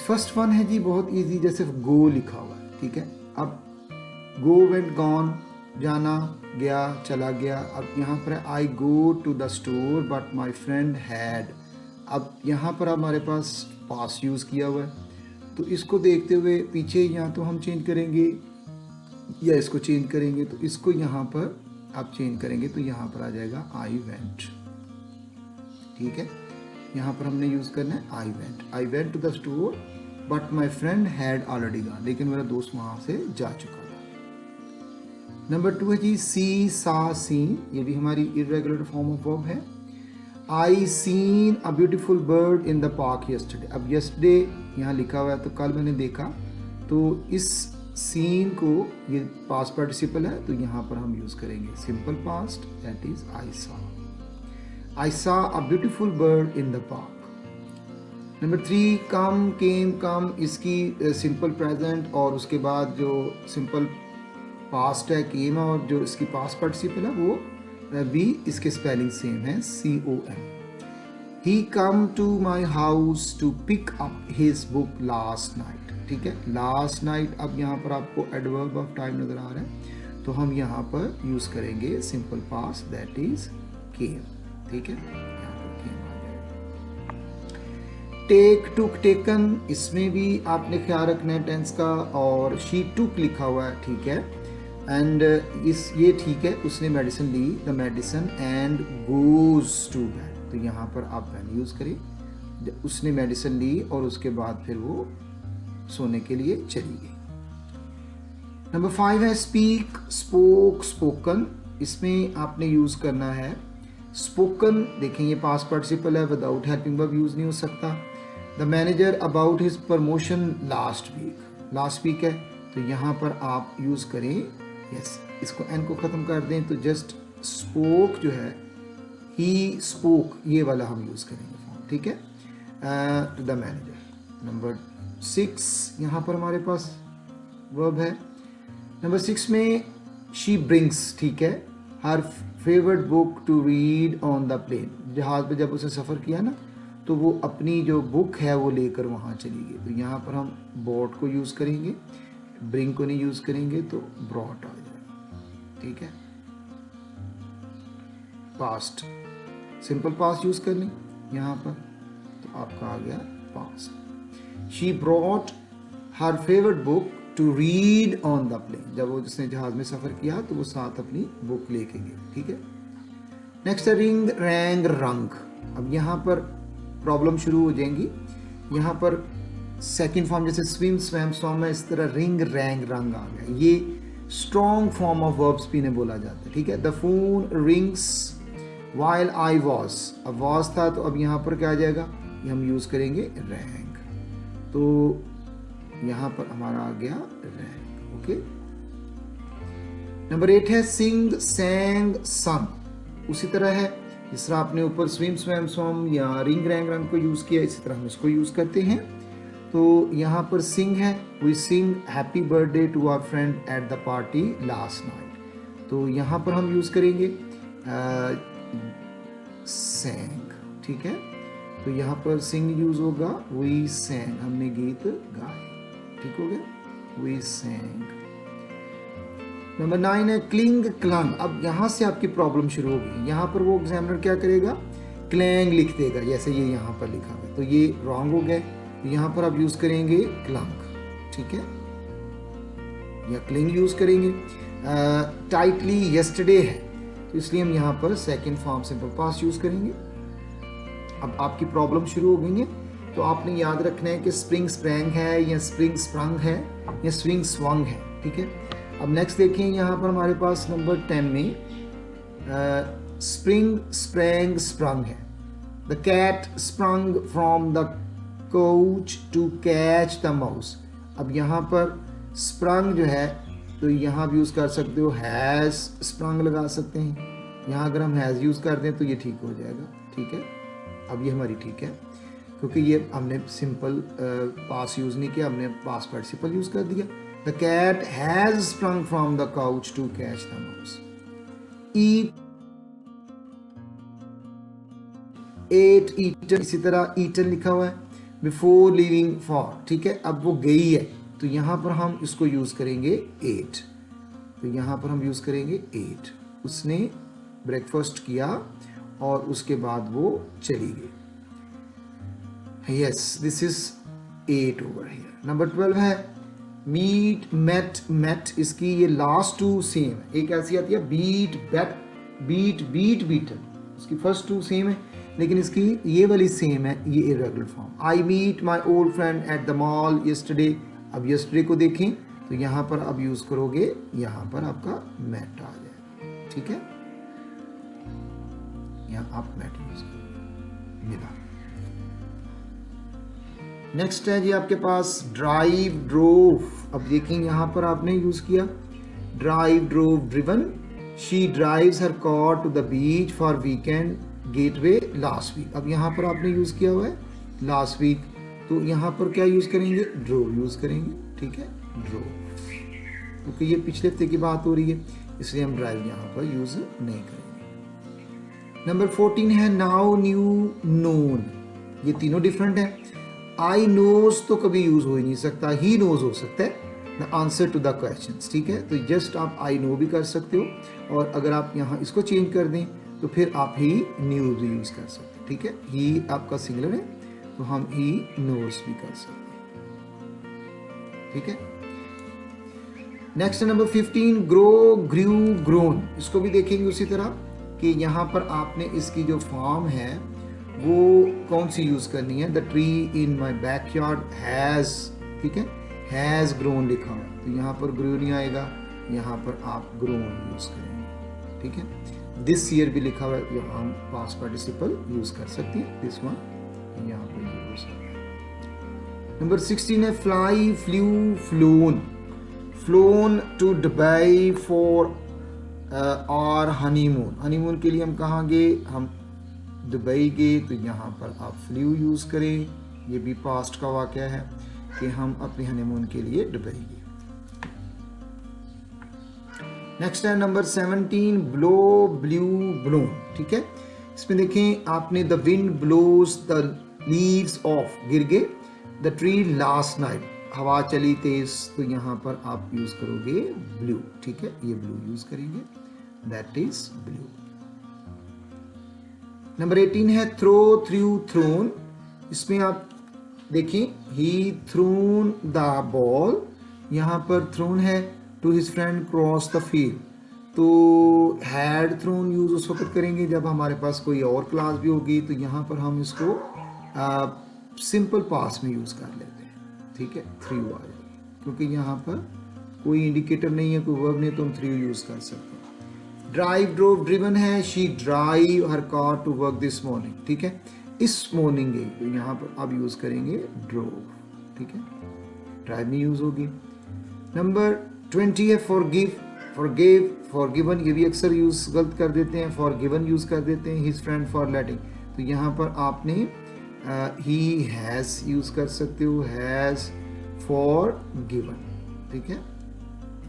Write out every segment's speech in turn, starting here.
First one है जी बहुत easy, जैसे गो लिखा हुआ है, ठीक है। अब गो वेंट गॉन, जाना, गया, चला गया। अब यहाँ पर I go to the store but my friend had. अब यहाँ पर हमारे पास पास यूज़ किया हुआ है, तो इसको देखते हुए पीछे या तो हम चेंज करेंगे या इसको चेंज करेंगे। तो इसको यहाँ पर आप चेंज करेंगे तो यहाँ पर आ जाएगा आई वेंट, ठीक है। यहाँ पर हमने यूज़ करना है I went to the store but my friend had already gone, लेकिन मेरा दोस्त वहाँ से जा चुका था। नंबर 2 है जी सी सा सीन, ये भी हमारी इरेगुलर फॉर्म ऑफ वर्ब है। I seen a beautiful bird in the park yesterday. अब यस्टरडे यहाँ लिखा हुआ है तो कल मैंने देखा, तो इस सीन को, ये पास्ट पार्टिसिपल है तो यहाँ पर हम यूज़ करेंगे simple past, that is I saw a beautiful bird in the park. Number 3 कम केम कम, इसकी सिंपल प्रेजेंट और उसके बाद जो सिंपल पास्ट है केम, और जो इसकी पास्ट पार्टिसिपल है वो भी इसके स्पेलिंग सेम है, COM। He come to my house to pick up his book last night, ठीक है। लास्ट नाइट, अब यहाँ पर आपको एडवर्ब ऑफ टाइम नजर आ रहा है, तो हम यहाँ पर यूज करेंगे simple past, that is came, ठीक है। यहाँ पर केम आ जाएगा। टेक टुक टेकन, इसमें भी आपने ख्याल रखना है टेंस का, और शी टुक लिखा हुआ है, ठीक है। एंड ये ठीक है, उसने मेडिसिन ली, the medicine and goes to bed, तो यहाँ पर आप वैन यूज करें, उसने मेडिसिन ली और उसके बाद फिर वो सोने के लिए चली गई। नंबर 5 है स्पीक स्पोक स्पोकन, इसमें आपने यूज करना है स्पोकन, देखें ये पास्ट पार्टिसिपल है, विदाउट हेल्पिंग वर्ब यूज नहीं हो सकता। The manager about his promotion last week है, तो यहाँ पर आप यूज करें यस, इसको एन को खत्म कर दें तो जस्ट स्पोक जो है, ही स्पोक, ये वाला हम यूज करेंगे फॉर्म, ठीक है, टू द मैनेजर। नंबर 6 यहाँ पर हमारे पास वर्ब है। नंबर 6 में शी ब्रिंग्स, ठीक है, her favourite book to read on the plane, जहाज पे जब उसने सफ़र किया ना, तो वो अपनी जो बुक है वो लेकर वहाँ चली गई, तो यहाँ पर हम बोट को यूज़ करेंगे, ब्रिंग को नहीं यूज़ करेंगे, तो ब्रॉट आ जाएगा, ठीक है। पास्ट, सिंपल पास्ट यूज़ कर लें यहाँ पर, तो आपका आ गया past. She brought her favourite book to read on the plane, जब वो जिसने जहाज में सफ़र किया तो वो साथ अपनी बुक लेके गए, ठीक है। नेक्स्ट है रिंग रैंग रंग, अब यहाँ पर प्रॉब्लम शुरू हो जाएंगी। यहाँ पर सेकंड फॉर्म जैसे स्विम स्वैम स्टॉर्म है, इस तरह रिंग रैंग रंग आ गया, ये स्ट्रॉन्ग फॉर्म ऑफ वर्ब्स भी इन्हें बोला जाता है, ठीक है। The phone rings while I was, अब वॉज था तो अब यहाँ पर क्या आ जाएगा, ये हम यूज़ करेंगे रैंग, तो यहाँ पर हमारा आ गया रैंक, ओके। नंबर 8 है सिंग सैंग संग, उसी तरह है जिस तरह आपने ऊपर स्विम स्वैम स्वम या रिंग रैंग रंग को यूज किया, इसी तरह हम इसको यूज करते हैं। तो यहाँ पर सिंग है, we sing happy birthday to our friend at the party last night, तो यहाँ पर हम यूज करेंगे सैंग, ठीक है। तो यहाँ पर सिंग यूज होगा, वी सैंग, हमने गीत गाए, ठीक हो गया, वी सैंग। नंबर 9 है क्लिंग क्लंग, अब यहाँ से आपकी प्रॉब्लम शुरू हो गई, यहाँ पर वो एग्जामिनर क्या करेगा, क्लैंग लिख देगा, जैसे ये यहाँ पर लिखा हुआ है, तो ये रॉन्ग हो गया, यहाँ पर आप यूज करेंगे क्लंग, ठीक है, या क्लिंग यूज करेंगे। टाइटली यस्टरडे है, तो इसलिए हम यहाँ पर second form simple past use करेंगे। अब आपकी प्रॉब्लम शुरू हो गई है, तो आपने याद रखना है कि स्प्रिंग स्प्रैंग है या स्प्रिंग स्प्रंग है या स्विंग स्वंग है, ठीक है। अब नेक्स्ट देखें, यहाँ पर हमारे पास नंबर 10 में स्प्रिंग स्प्रैंग स्प्रंग है। The cat sprung from the couch to catch the mouse, अब यहाँ पर स्प्रंग जो है तो यहाँ भी यूज़ कर सकते हो, हैज़ स्प्रंग लगा सकते हैं, यहाँ अगर हम हैज़ यूज़ कर दें तो ये ठीक हो जाएगा, ठीक है। अब ये हमारी ठीक है, क्योंकि ये हमने सिंपल पास यूज़ नहीं किया, हमने पास पार्टिसिपल यूज़ कर दिया। The cat has sprung from the couch to catch the mouse. Eat, ate, eaten, इसी तरह ईटन लिखा हुआ है, बिफोर लिविंग फॉर, ठीक है। अब वो गई है तो यहाँ पर हम इसको यूज़ करेंगे एट, तो यहाँ पर हम यूज़ करेंगे एट। उसने ब्रेकफास्ट किया और उसके बाद वो चली गई। Yes, this is 8 over here. Number 12 है मीट, मेट, मेट। इसकी ये लास्ट टू सेम है। एक ऐसी आती है beat, bet, beat, beat, beaten. इसकी फर्स्ट टू सेम है, लेकिन इसकी ये वाली सेम है, ये irregular form. I meet my old friend at the mall yesterday. अब यस्टरडे को देखें तो यहाँ पर अब यूज करोगे, यहाँ पर आपका मेट आ जाए, ठीक है। यहाँ आप मेट यूज करो, मिला। नेक्स्ट है जी आपके पास ड्राइव, ड्रोव। अब देखें यहाँ पर आपने यूज किया drive, drove, driven. She drives her car to the beach for weekend getaway last week. अब यहाँ पर आपने यूज किया हुआ है लास्ट वीक, तो यहाँ पर क्या यूज करेंगे, ड्रोव यूज करेंगे, ठीक है, ड्रोव, क्योंकि ये पिछले हफ्ते की बात हो रही है, इसलिए हम ड्राइव यहाँ पर यूज नहीं करेंगे। नंबर 14 है नाउ, न्यू, नोन। ये तीनों डिफरेंट है। आई नोज तो कभी यूज हो ही नहीं सकता, ही नोज हो सकता है, the answer to the question, ठीक है। तो जस्ट आप आई नो भी कर सकते हो, और अगर आप यहाँ इसको चेंज कर दें तो फिर आप ही न्यूज भी यूज कर सकते हैं, ठीक है। ही आपका सिंगुलर है तो हम ही नोज भी कर सकते हैं, ठीक है। नेक्स्ट नंबर 15 ग्रो, ग्रू, ग्रोन। इसको भी देखेंगे उसी तरह कि यहाँ पर आपने इसकी जो फॉर्म है वो कौन सी यूज करनी है। The tree in my backyard has, ठीक है, हैज ग्रोन लिखा हुआ है, तो यहाँ पर ग्रो नहीं आएगा, यहाँ पर आप ग्रोन यूज करेंगे, ठीक है। दिस ईयर भी लिखा हुआ है, यहाँ हम पास्ट पार्टिसिपल यूज कर सकते हैं, दिस वन यहाँ पर यूज है। नंबर 16 है fly, flew, flown. Flown to Dubai for और हनीमून। हनीमून के लिए हम कहाँ गए, हम दुबई गए, तो यहाँ पर आप फ्लू यूज करें। ये भी पास्ट का वाकया है कि हम अपने हनीमून के लिए दुबई गए। नेक्स्ट है नंबर 17 ब्लो, ब्लू, ब्लोन, ठीक है। इसमें देखें आपने the wind blows the leaves off, गिर गए, द ट्री लास्ट नाइट, हवा चली तेज, तो यहाँ पर आप यूज करोगे ब्लू, ठीक है, ये ब्लू यूज करेंगे, दैट इज ब्लू। नंबर 18 है थ्रो, थ्रू, थ्रोन। इसमें आप देखिए ही थ्रोन द बॉल, यहाँ पर थ्रोन है to his friend cross the field, तो हैड थ्रोन यूज उस वक्त करेंगे जब हमारे पास कोई और क्लास भी होगी, तो यहाँ पर हम इसको सिंपल पास में यूज कर लेते हैं, ठीक है, थ्रू आ जाएगी, क्योंकि यहाँ पर कोई इंडिकेटर नहीं है, कोई वर्ब नहीं, तो हम थ्रू यूज कर सकते हैं। ड्राइव, ड्रोव, ड्रिवन है, she drive her car to work this morning, ठीक है, इस मॉर्निंग गई, तो यहाँ पर अब यूज करेंगे ड्रोव, ठीक है, ड्राइव नहीं यूज होगी। नंबर 20 है फॉरगिव, फॉरगिव, फॉरगिवन। ये भी अक्सर यूज गलत कर देते हैं, फॉरगिवन यूज कर देते हैं, हिज फ्रेंड फॉर लेटिंग, तो यहाँ पर आपने ही हैज यूज कर सकते हो, हैज फॉर गिवन, ठीक है,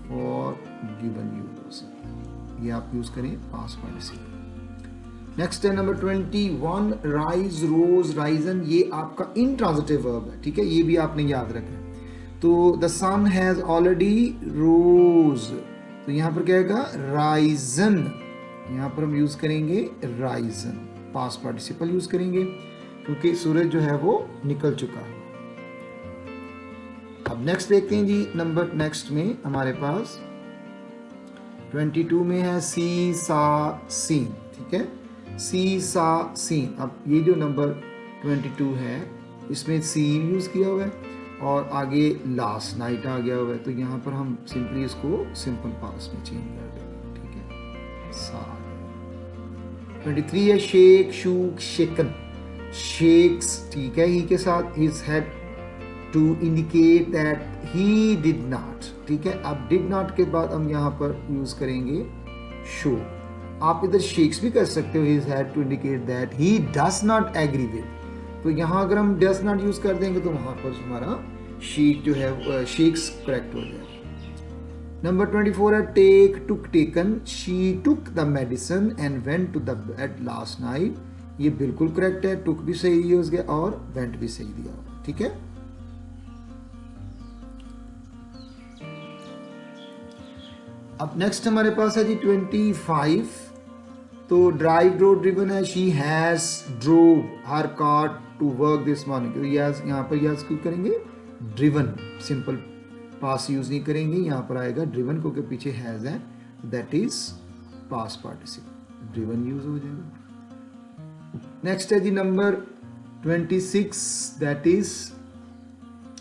फॉर गिवन यूज हो सकता है, ये आप यूज करें पास्ट पार्टिसिपल। नेक्स्ट है नंबर 21 राइज, रोज, राइजन। ये आपका इंट्रांजिटिव वर्ब है, ठीक है, ये भी आपने याद रखना है। तो द सन हैज ऑलरेडी रोज, तो यहाँ पर क्या आएगा राइजन, यहाँ पर हम यूज करेंगे राइजन, पास्ट पार्टिसिपल यूज करेंगे क्योंकि सूरज जो है वो निकल चुका है। अब नेक्स्ट देखते हैं जी, नंबर नेक्स्ट में हमारे पास 22 में है सी, सा, सीन, ठीक है, सी, सा, सीन। अब ये जो नंबर 22 है इसमें सी यूज किया हुआ है और आगे लास्ट नाइट आ गया हुआ है, तो यहाँ पर हम सिंपली इसको सिंपल पास में चेंज कर देंगे, ठीक है, सा। 23 है शेक, शूक, शेकन, शेक्स, ठीक है, ही के साथ his head to indicate that he did not, ठीक है। अब डिड नॉट के बाद हम यहाँ पर यूज करेंगे शो। आप इधर शेक्स भी कर सकते हो, his head to indicate that he does not agree with, तो यहाँ अगर हम डज नॉट यूज कर देंगे तो वहां पर हमारा शीक जो है शेक्स करेक्ट हो जाएगा। नंबर 24 है take, took, taken, she took the medicine and went to the bed last night. ये बिल्कुल करेक्ट है, टुक भी सही यूज गया और वेंट भी सही दिया हुआ, ठीक है। अब नेक्स्ट हमारे पास है जी 25। तो ड्राइव ड्रोव ड्रिवन है, she has drove her car to work this morning. तो यस यहाँ पर यस क्यों करेंगे, ड्रिवन, सिंपल पास यूज नहीं करेंगे, यहाँ पर आएगा ड्रिवन क्योंकि पीछे हैज है, that is past participle, driven use हो जाएगा। नेक्स्ट है जी number 26, that is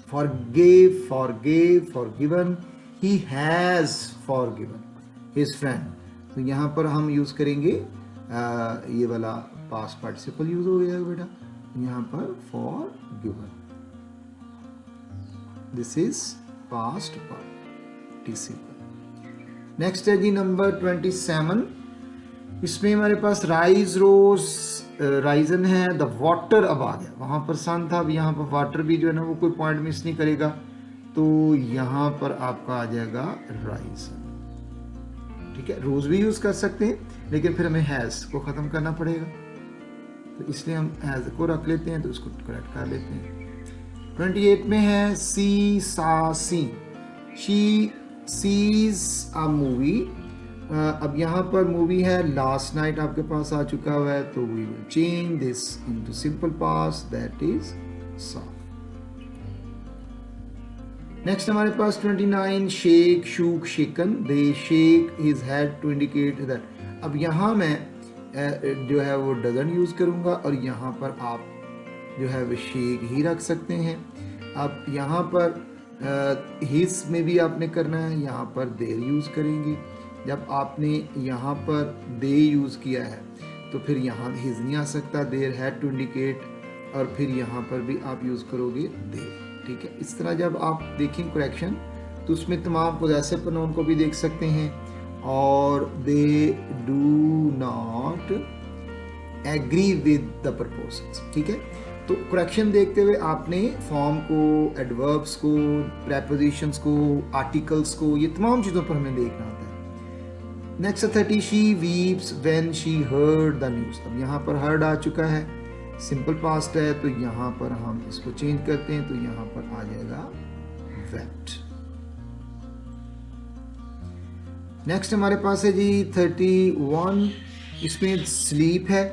forgave, forgave, forgiven, he has forgiven his friend। तो यहाँ पर हम यूज करेंगे ये वाला पास्ट पार्टिसिपल यूज हो गया बेटा, यहाँ पर forgiven, this is past participle. Next है जी नंबर 27, इसमें हमारे पास राइज रोज राइजन है, द वाटर अब आ गया, वहां पर सन था, अब यहाँ पर वाटर भी जो है ना वो कोई पॉइंट मिस नहीं करेगा, तो यहाँ पर आपका आ जाएगा राइजन। ठीक है, रोज भी यूज कर सकते हैं लेकिन फिर हमें हैज को खत्म करना पड़ेगा, तो इसलिए हम हैज को रख लेते हैं, तो इसको करेक्ट कर लेते हैं। 28 में है सी सा सी, शी सीज अ मूवी। अब यहाँ पर मूवी है लास्ट नाइट आपके पास आ चुका हुआ है, तो we will change this into simple past, that is saw। Next हमारे पास 29, shake shook shaken, they shake his head to indicate that. अब यहाँ मैं जो है वो डजंट यूज करूंगा और यहाँ पर आप जो है वो शेक ही रख सकते हैं। अब यहाँ पर हिज में भी आपने करना है, यहाँ पर देर यूज करेंगे। जब आपने यहाँ पर दे यूज किया है तो फिर यहाँ हिज नहीं आ सकता, देर हैड टू इंडिकेट, और फिर यहाँ पर भी आप यूज करोगे दे। ठीक है, इस तरह जब आप देखें करेक्शन तो उसमें तमाम पोजेसिव प्रोनाउन को भी देख सकते हैं, और they do not agree with the proposals. ठीक है, तो करेक्शन देखते हुए आपने फॉर्म को, एडवर्ब्स को, प्रेपोजिशंस को, आर्टिकल्स को, ये तमाम चीज़ों पर हमें देखना होता है। Next 30, she weeps when she heard the news. अब यहाँ पर हर्ड आ चुका है, सिंपल पास्ट है, तो यहाँ पर हम इसको चेंज करते हैं, तो यहाँ पर आ जाएगा वेप्ट। नेक्स्ट हमारे पास है जी 31, इसमें स्लीप है,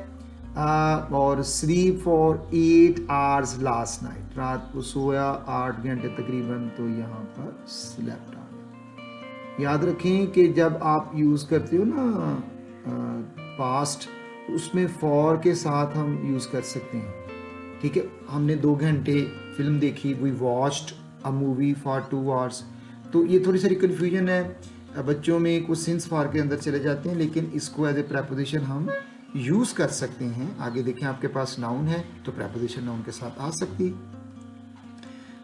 और sleep for 8 hours last night, रात को सोया 8 घंटे तकरीबन, तो यहाँ पर स्लेप्ट आ गया। याद रखें कि जब आप यूज़ करते हो ना पास्ट, तो उसमें फॉर के साथ हम यूज़ कर सकते हैं। ठीक है, हमने 2 घंटे फिल्म देखी, we watched a movie for 2 hours, तो ये थोड़ी सारी कन्फ्यूजन है बच्चों में, कुछ सिंस फॉर के अंदर चले जाते हैं, लेकिन इसको एज ए प्रेपोजिशन हम यूज़ कर सकते हैं। आगे देखें, आपके पास नाउन है तो प्रेपोजिशन नाउन के साथ आ सकती।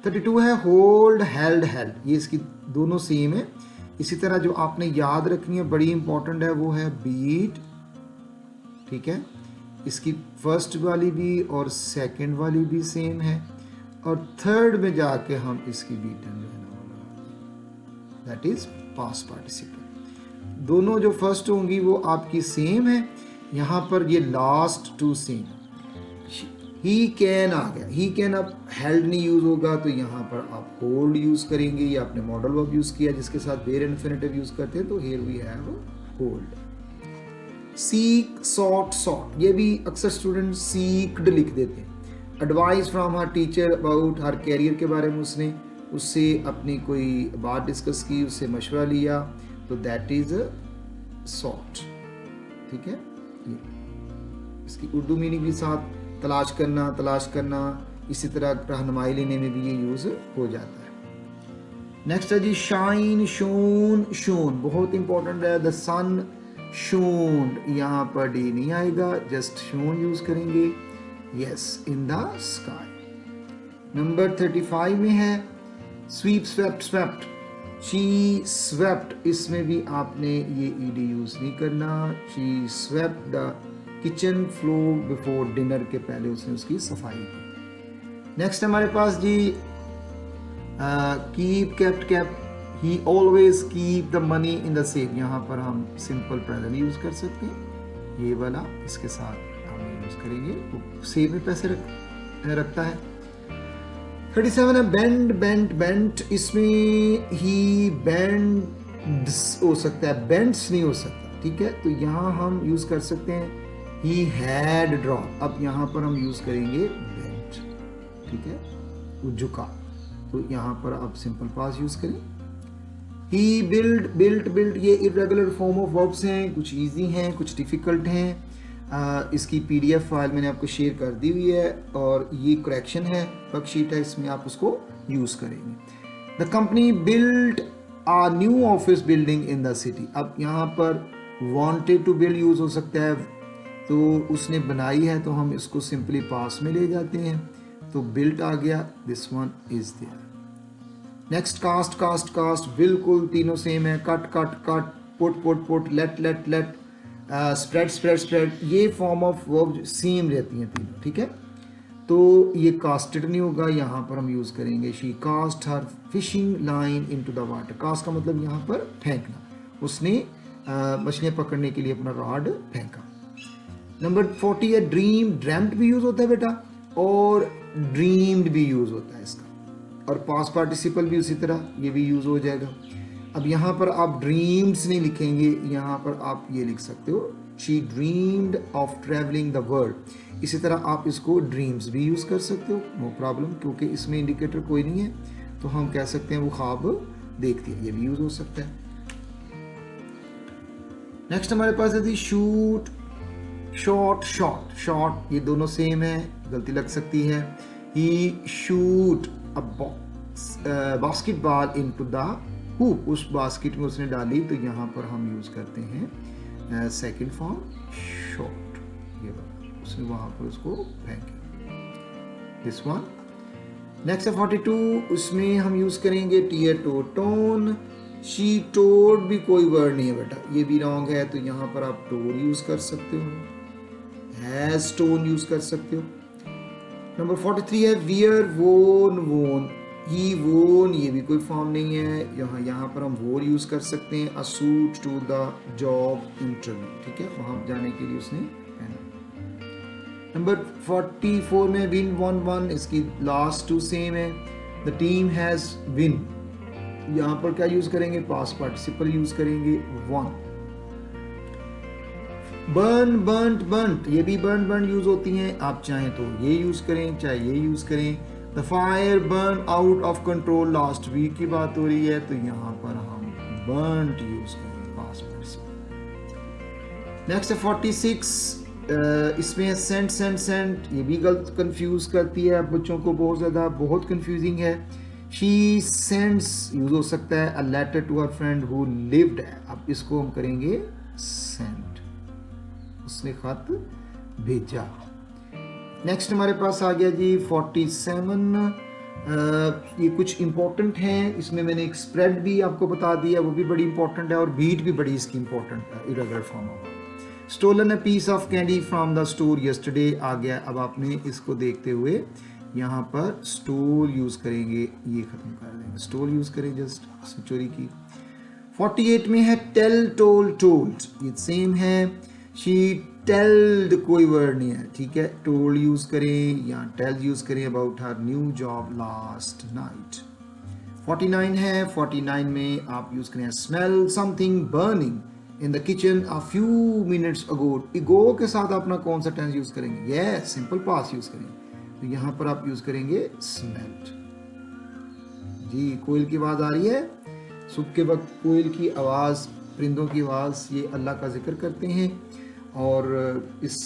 32 है होल्ड हेल्ड हेल्ड, ये इसकी दोनों सेम है। इसी तरह जो आपने याद रखनी है, बड़ी इंपॉर्टेंट है, वो है बीट। ठीक है, इसकी फर्स्ट वाली भी और सेकंड वाली भी सेम है, और थर्ड में जाके हम इसकी beaten that is past participle. दोनों जो फर्स्ट होंगी वो आपकी सेम है, यहाँ पर ये लास्ट 2 सेम। ही कैन आ गया, ही कैन अब हेल्ड नहीं यूज होगा, तो यहाँ पर आप होल्ड यूज करेंगे, या आपने मॉडल वर्ब यूज किया जिसके साथ वेयर इन्फिनिटिव यूज करते हैं, तो here we have hold. Seek sought sought, ये भी अक्सर स्टूडेंट सीक्ड लिख देते हैं। Advice from her teacher about her career के बारे में उसने उससे अपनी कोई बात डिस्कस की, उससे मशवरा लिया, तो दैट इज सॉट। ठीक है, ये इसकी उर्दू मीनिंग के साथ तलाश करना, इसी तरह रहनुमाई लेने में भी ये यूज हो जाता है। नेक्स्ट है जी शाइन शोन शोन, बहुत इंपॉर्टेंट है। द सन शोन, यहाँ पर डी नहीं आएगा, जस्ट शोन यूज करेंगे। Yes, in the sky. Number 35 में है sweep swept swept, she swept, इसमें भी आपने ये ईडी यूज नहीं करना। She swept the kitchen floor before dinner के पहले उसने उसकी सफाई की। नेक्स्ट हमारे पास जी keep kept kept, he always keep the money in the safe, यहाँ पर हम सिंपल प्रेजेंट यूज कर सकते हैं, ये वाला इसके साथ हम यूज करेंगे, तो सेफ में पैसे रखता है। 37 है बेंड बेंट बेंट, इसमें ही बेंड्स हो सकता है, बेंड्स नहीं हो सकता, ठीक है। तो यहाँ हम यूज कर सकते हैं ही हैड ड्रॉप, अब यहाँ पर हम यूज करेंगे बेंट, ठीक है, वो झुका, तो यहाँ पर आप सिंपल पास यूज करें। ही बिल्ड बिल्ट बिल्ट, ये इरेगुलर फॉर्म ऑफ वर्ब्स हैं, कुछ इजी हैं कुछ डिफिकल्ट हैं। इसकी पीडीएफ फाइल मैंने आपको शेयर कर दी हुई है और ये करेक्शन है, वर्कशीट है, इसमें आप उसको यूज करेंगे। The company build a new office building in the city, अब यहाँ पर वांटेड टू बिल्ड यूज हो सकता है, तो उसने बनाई है तो हम इसको सिंपली पास में ले जाते हैं, तो बिल्ट आ गया, this one is there. Next cast cast cast, बिल्कुल तीनों सेम है, cut cut cut, put put put, let let let, spread spread spread, ये फॉर्म ऑफ वर्ब सेम रहती हैं तीनों, ठीक है। तो ये कास्टेड नहीं होगा, यहाँ पर हम यूज करेंगे she cast her fishing line into the water, cast का मतलब यहाँ पर फेंकना, उसने मछलियाँ पकड़ने के लिए अपना रॉड फेंका। नंबर 40 है ड्रीम, ड्रेम्ड भी यूज होता है बेटा और ड्रीम्ड भी यूज होता है इसका, और पास्ट पार्टिसिपल भी उसी तरह ये भी यूज हो जाएगा। अब यहाँ पर आप ड्रीम्स नहीं लिखेंगे, यहाँ पर आप ये लिख सकते हो she dreamed of travelling the world, इसी तरह आप इसको ड्रीम्स भी यूज कर सकते हो, नो प्रॉब्लम, क्योंकि इसमें इंडिकेटर कोई नहीं है, तो हम कह सकते हैं वो ख्वाब देखती है, ये भी यूज हो सकता है। नेक्स्ट हमारे पास है शूट शॉट शॉट शॉट, ये दोनों सेम है, गलती लग सकती है। He shoot a basketball into the hoop, उस बास्केट में उसने डाली, तो यहाँ पर हम यूज करते हैं सेकंड फॉर्म शॉट, ये वाला, उसने वहां पर उसको फेंका, दिस वन। नेक्स्ट है 42, उसमें हम यूज करेंगे tear tore torn, she towed भी कोई वर्ड नहीं है बेटा, ये भी रॉन्ग है, तो यहाँ पर आप टोड यूज कर सकते हो, हैज टोन यूज कर सकते हो। नंबर 43 है वियर वोन वोन, ही वोन, ये भी कोई फॉर्म नहीं है, यहाँ पर हम वोर यूज कर सकते हैं, a suit to the job interview, ठीक है, वहां जाने के लिए उसने पहना। नंबर 44 में विन वन वन, इसकी लास्ट टू सेम है, द टीम हैज विन, यहाँ पर क्या यूज करेंगे, पास्ट पार्टिसिपल यूज करेंगे, वन। बर्न बर्नट बर्नट, ये भी बर्न बर्न यूज होती हैं, आप चाहें तो ये यूज करें चाहे ये यूज करें। The fire burn out of control, last week की बात हो रही है, तो यहाँ पर हम बर्नट यूज करेंगे, पास्ट पार्टिसिपल। नेक्स्ट है 46, इसमें है सेंट सेंट सेंट, ये भी गलत कंफ्यूज करती है बच्चों को, बहुत ज़्यादा बहुत कंफ्यूजिंग है। शी सेंड्स यूज हो सकता है, a letter to her friend who lived, अब इसको हम करेंगे सेंड, उसने खत भेजा। नेक्स्ट हमारे पास आ गया जी 47, ये कुछ इंपॉर्टेंट है, इसमें मैंने एक स्प्रेड भी आपको बता दिया, वो भी बड़ी इंपॉर्टेंट है, और बीट भी बड़ी इसकी इंपॉर्टेंट है, इरेगुलर फॉर्म होगा। Stolen a piece of candy from the store yesterday आ गया, अब आपने इसको देखते हुए यहाँ पर स्टोर यूज करेंगे, ये खत्म कर देंगे, स्टोर यूज करें, जस्ट चोरी की। 48 में है टेल टोल टोल्ड, ये सेम है, शी टेल्ड कोई वर्ड नहीं है, ठीक है, टोल्ड यूज करें या टेल यूज करें about her new job last night. 49 है, 49 में आप यूज करें smell something burning in the kitchen a few minutes ago, ago के साथ अपना कौन सा टेंस यूज करेंगे, ये सिंपल पास यूज करेंगे, तो यहां पर आप यूज करेंगे स्मेल्ड। जी कोयल की आवाज आ रही है, सुबह के वक्त कोयल की आवाज, परिंदों की आवाज, ये अल्लाह का जिक्र करते हैं, और इस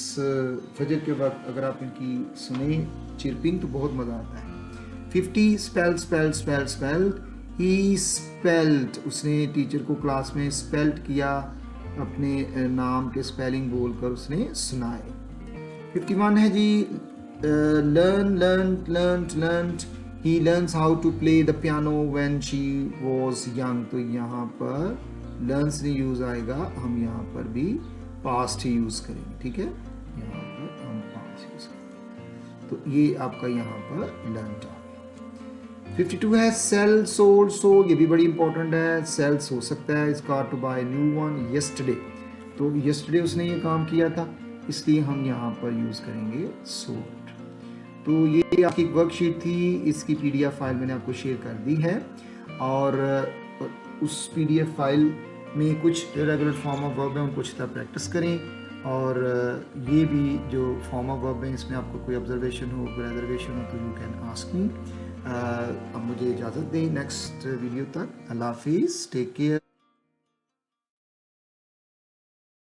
फजर के वक्त अगर आप इनकी सुने चिरपिंग तो बहुत मजा आता है। 50 स्पेल्ड स्पेल्ड स्पेल्ड स्पेल्ड, ही स्पेल्ड, उसने टीचर को क्लास में स्पेल्ड किया, अपने नाम के स्पेलिंग बोलकर उसने सुनाए। 51 है जी learn learn learn learn, he learns how to play the piano when she was young, तो यहाँ पर लर्न्स नहीं यूज आएगा, हम यहाँ पर भी पास्ट ही यूज करेंगे, ठीक है, यहाँ पर हम पास्ट यूज करेंगे, तो ये आपका यहाँ पर लर्न आ गया। 52 है सेल सोल्ड सोल्ड, ये भी बड़ी इंपॉर्टेंट है, सेल्स हो सकता है इसका to buy new one yesterday, तो यस्टरडे उसने ये काम किया था, इसलिए हम यहाँ पर यूज करेंगे सोल्ड। तो ये आपकी एक वर्कशीट थी, इसकी PDF फाइल मैंने आपको शेयर कर दी है। और उस PDF फाइल में कुछ रेगुलर फॉर्म ऑफ वर्ब है, उनको अच्छी तरह प्रैक्टिस करें। और ये भी जो फॉर्म ऑफ वर्ब है, इसमें आपको कोई ऑब्जर्वेशन हो, कोई रिजर्वेशन हो, तो यू कैन आस्क मी। अब मुझे इजाज़त दें नेक्स्ट वीडियो तक। अल्लाह हाफिज़, टेक केयर।